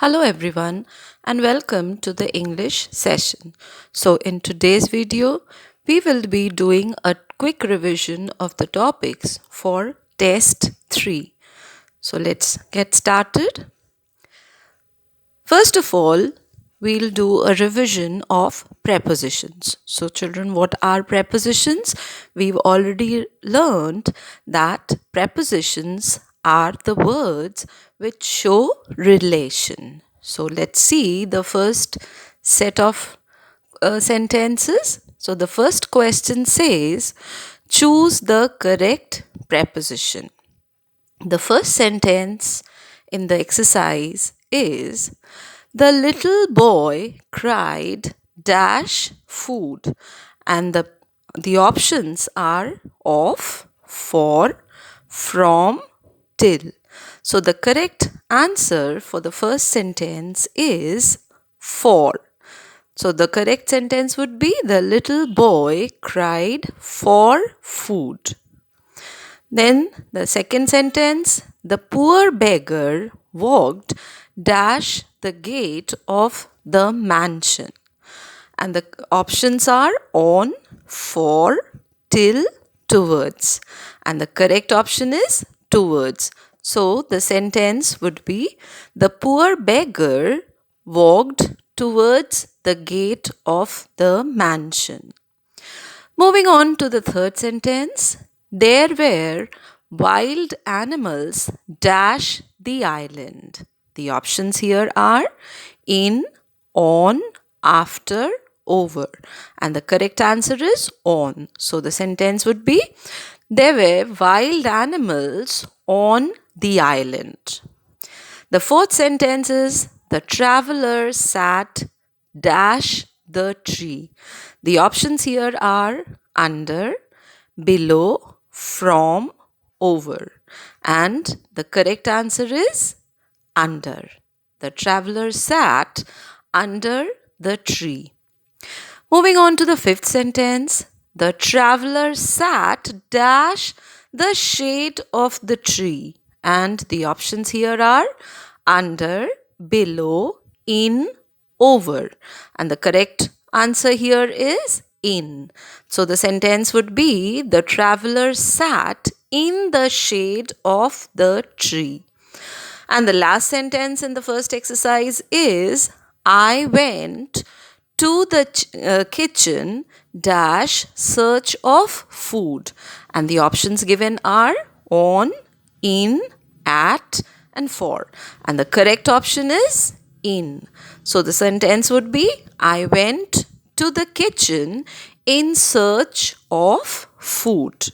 Hello everyone and welcome to the English session. So in today's video, we will be doing a quick revision of the topics for test 3. So let's get started. First of all, we'll do a revision of prepositions. So children, what are prepositions? We've already learned that prepositions are the words which show relation. So let's see the first set of sentences. So the first question says, choose the correct preposition. The first sentence in the exercise is, the little boy cried dash food, and the options are of, for, from, till. So the correct answer for the first sentence is for. So the correct sentence would be, the little boy cried for food. Then the second sentence, the poor beggar walked dash the gate of the mansion. And the options are on, for, till, towards. And the correct option is towards. So the sentence would be, the poor beggar walked towards the gate of the mansion. Moving on to the third sentence, there were wild animals dash the island. The options here are in, on, after, over. And the correct answer is on. So the sentence would be, there were wild animals on the island. The fourth sentence is, the traveler sat dash the tree. The options here are under, below, from, over. And the correct answer is under. The traveler sat under the tree. Moving on to the fifth sentence, the traveler sat dash the shade of the tree. And the options here are under, below, in, over. And the correct answer here is in. So the sentence would be, the traveler sat in the shade of the tree. And the last sentence in the first exercise is, I went to the kitchen dash search of food. And the options given are on, in, at, and for. And the correct option is in. So the sentence would be, I went to the kitchen in search of food.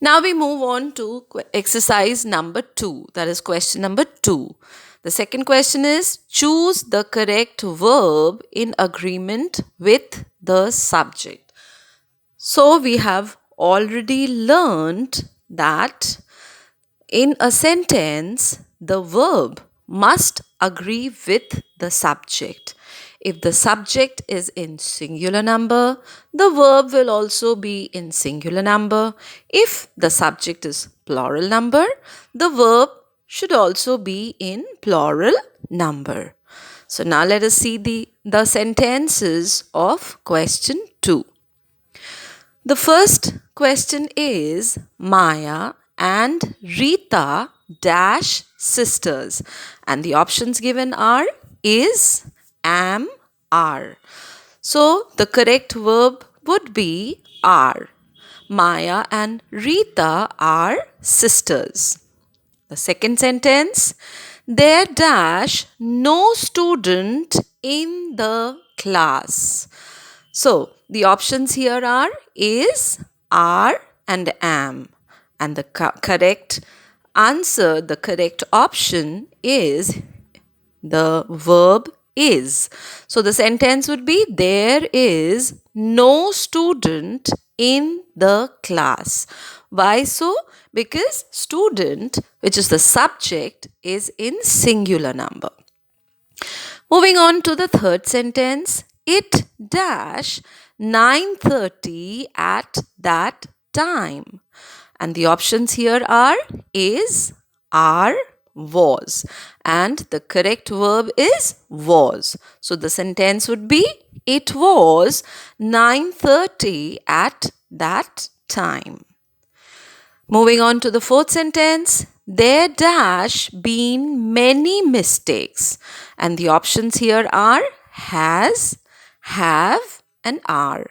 Now we move on to exercise number 2, that is question number 2. The second question is, choose the correct verb in agreement with the subject. So we have already learned that in a sentence, the verb must agree with the subject. If the subject is in singular number, the verb will also be in singular number. If the subject is plural number, the verb should also be in plural number. So now let us see the sentences of question 2. The first question is, Maya and Rita dash sisters. And the options given are is, am, are. So the correct verb would be are. Maya and Rita are sisters. The second sentence, there dash no student in the class. So the options here are is, are, and am. And the correct answer, the correct option is the verb is. So the sentence would be, there is no student in the class. Why so? Because student, which is the subject, is in singular number. Moving on to the third sentence, it dash 9:30 at that time. And the options here are is, are, was. And the correct verb is was. So the sentence would be, it was 9:30 at that time. Moving on to the fourth sentence, there dash been many mistakes. And the options here are has, have, and are.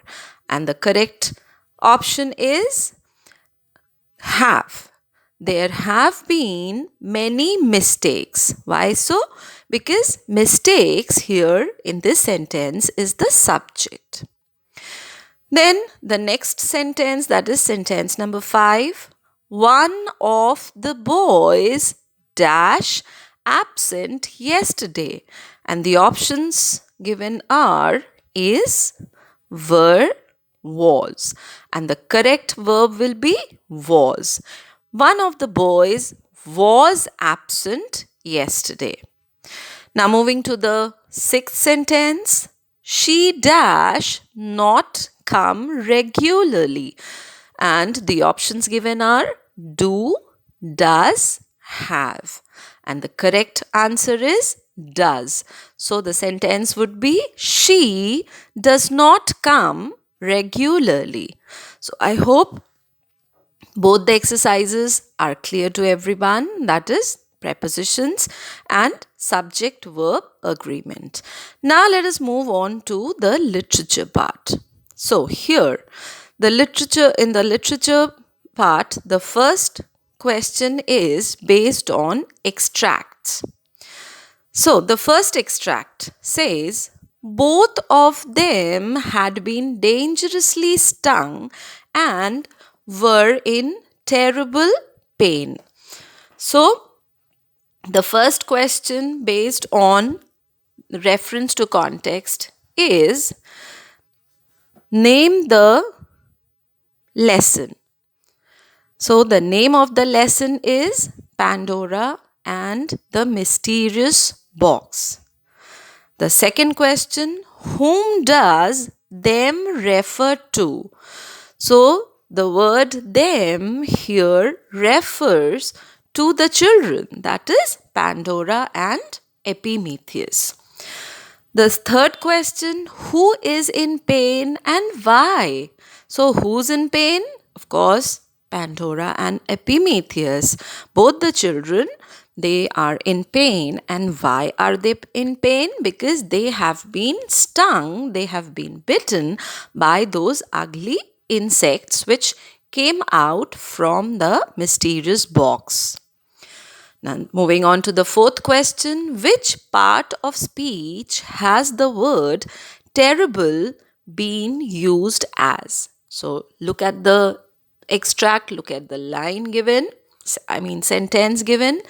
And the correct option is have. There have been many mistakes. Why so? Because mistakes here in this sentence is the subject. Then the next sentence, that is sentence number 5. One of the boys dash absent yesterday. And the options given are is, were, was. And the correct verb will be was. One of the boys was absent yesterday. Now moving to the sixth sentence. She dash not come regularly. And the options given are do, does, have. And the correct answer is does. So the sentence would be, she does not come regularly. So I hope both the exercises are clear to everyone, that is prepositions and subject verb agreement. Now let us move on to the literature part. So here, in the literature part, the first question is based on extracts. So the first extract says, both of them had been dangerously stung and were in terrible pain. So the first question based on reference to context is, name the lesson. So the name of the lesson is Pandora and the Mysterious Box. The second question, whom does them refer to? So the word them here refers to the children, that is Pandora and Epimetheus. The third question, who is in pain and why? So who's in pain? Of course, Pandora and Epimetheus. Both the children, they are in pain. And why are they in pain? Because they have been stung, they have been bitten by those ugly insects which came out from the mysterious box. Now, moving on to the fourth question, which part of speech has the word terrible been used as? So look at the extract, look at the line given, sentence given.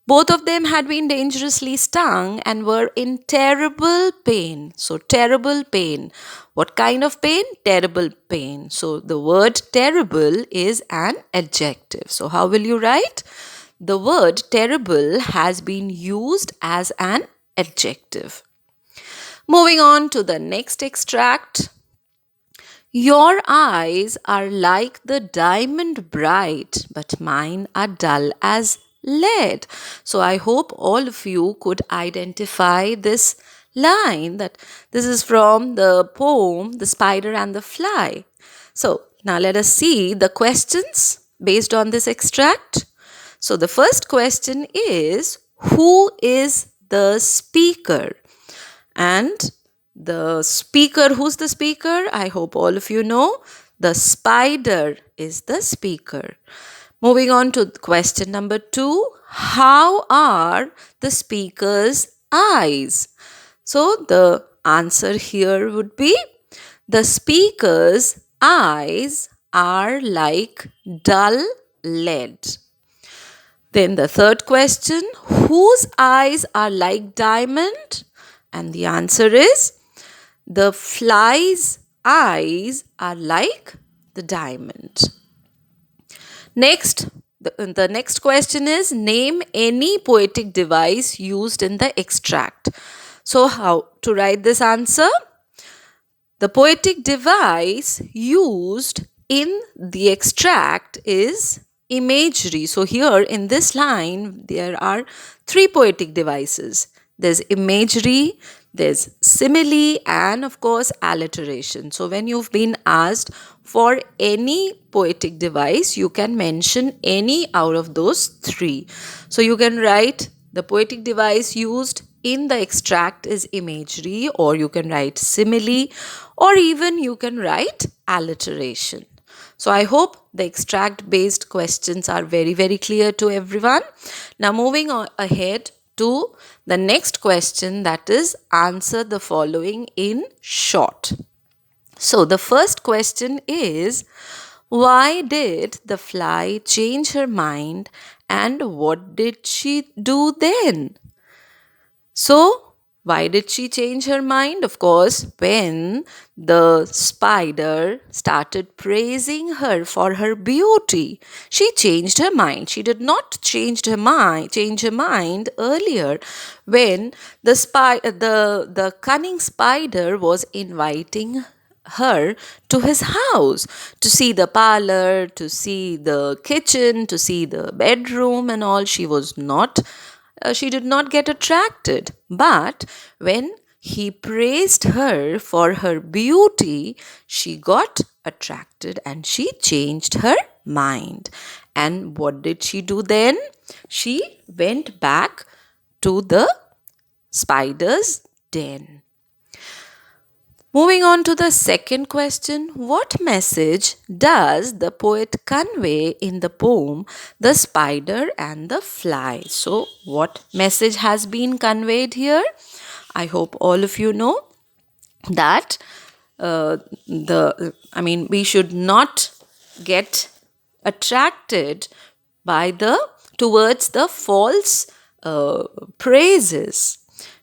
Both of them had been dangerously stung and were in terrible pain. So terrible pain. What kind of pain? Terrible pain. So the word terrible is an adjective. So how will you write? The word terrible has been used as an adjective. Moving on to the next extract. Your eyes are like the diamond bright, but mine are dull as lead. So I hope all of you could identify this line, that this is from the poem The Spider and the Fly. So now let us see the questions based on this extract. So the first question is, who is the speaker? And the speaker, who's the speaker? I hope all of you know. The spider is the speaker. Moving on to question number 2. How are the speaker's eyes? So the answer here would be, the speaker's eyes are like dull lead. Then the third question, whose eyes are like diamond? And the answer is, the fly's eyes are like the diamond. Next, the next question is, name any poetic device used in the extract. So how to write this answer? The poetic device used in the extract is imagery. So here in this line, there are three poetic devices. There's imagery, there's simile, and of course, alliteration. So when you've been asked for any poetic device, you can mention any out of those three. So you can write the poetic device used in the extract is imagery, or you can write simile, or even you can write alliteration. So I hope the extract based questions are very, very clear to everyone. Now, moving on ahead to the next question, that is answer the following in short. So, the first question is, why did the fly change her mind and what did she do then? So, why did she change her mind? Of course, when the spider started praising her for her beauty, she changed her mind. She did not change her mind earlier when the cunning spider was inviting her to his house to see the parlor, to see the kitchen, to see the bedroom and all. She did not get attracted. But when he praised her for her beauty, she got attracted and she changed her mind. And what did she do then? She went back to the spider's den. Moving on to the second question, what message does the poet convey in the poem The Spider and the Fly? So, what message has been conveyed here? I hope all of you know that we should not get attracted by the towards the false praises.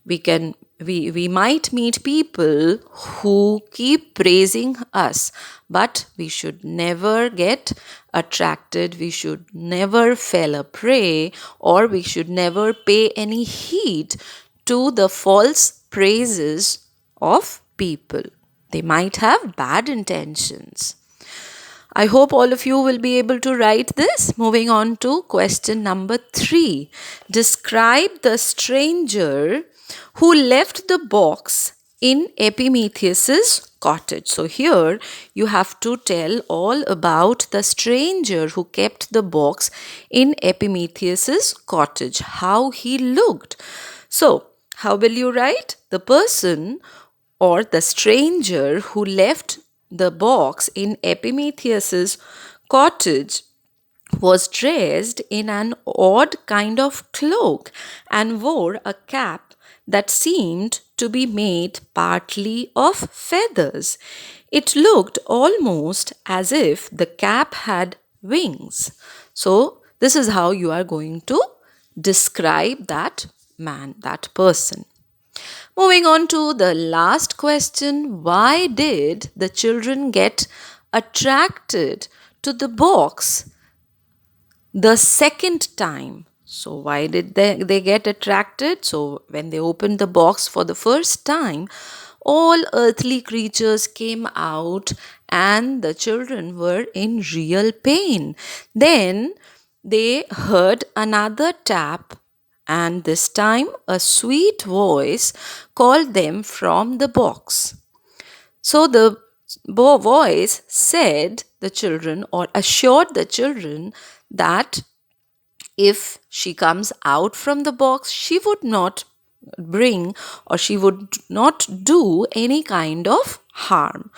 We might meet people who keep praising us, but we should never get attracted, we should never fall a prey, or we should never pay any heed to the false praises of people. They might have bad intentions. I hope all of you will be able to write this. Moving on to question number 3. Describe the stranger who left the box in Epimetheus's cottage. So here you have to tell all about the stranger who kept the box in Epimetheus's cottage, how he looked. So, how will you write? The person or the stranger who left the box in Epimetheus's cottage was dressed in an odd kind of cloak and wore a cap that seemed to be made partly of feathers. It looked almost as if the cap had wings. So, this is how you are going to describe that man, that person. Moving on to the last question, why did the children get attracted to the box the second time? So, why did they get attracted? So, when they opened the box for the first time, all earthly creatures came out and the children were in real pain. Then they heard another tap, and this time a sweet voice called them from the box. So the voice said the children, or assured the children, that if she comes out from the box, she would not bring or she would not do any kind of harm.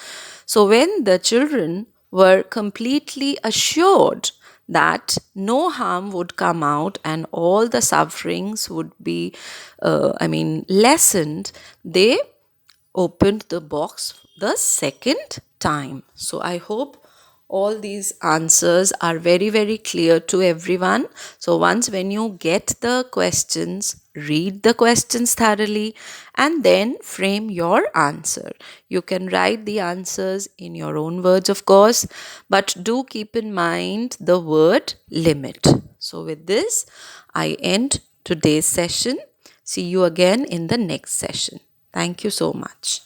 So when the children were completely assured that no harm would come out and all the sufferings would be lessened, they opened the box the second time. So I hope all these answers are very, very clear to everyone. So once when you get the questions, read the questions thoroughly and then frame your answer. You can write the answers in your own words, of course, but do keep in mind the word limit. So with this, I end today's session. See you again in the next session. Thank you so much.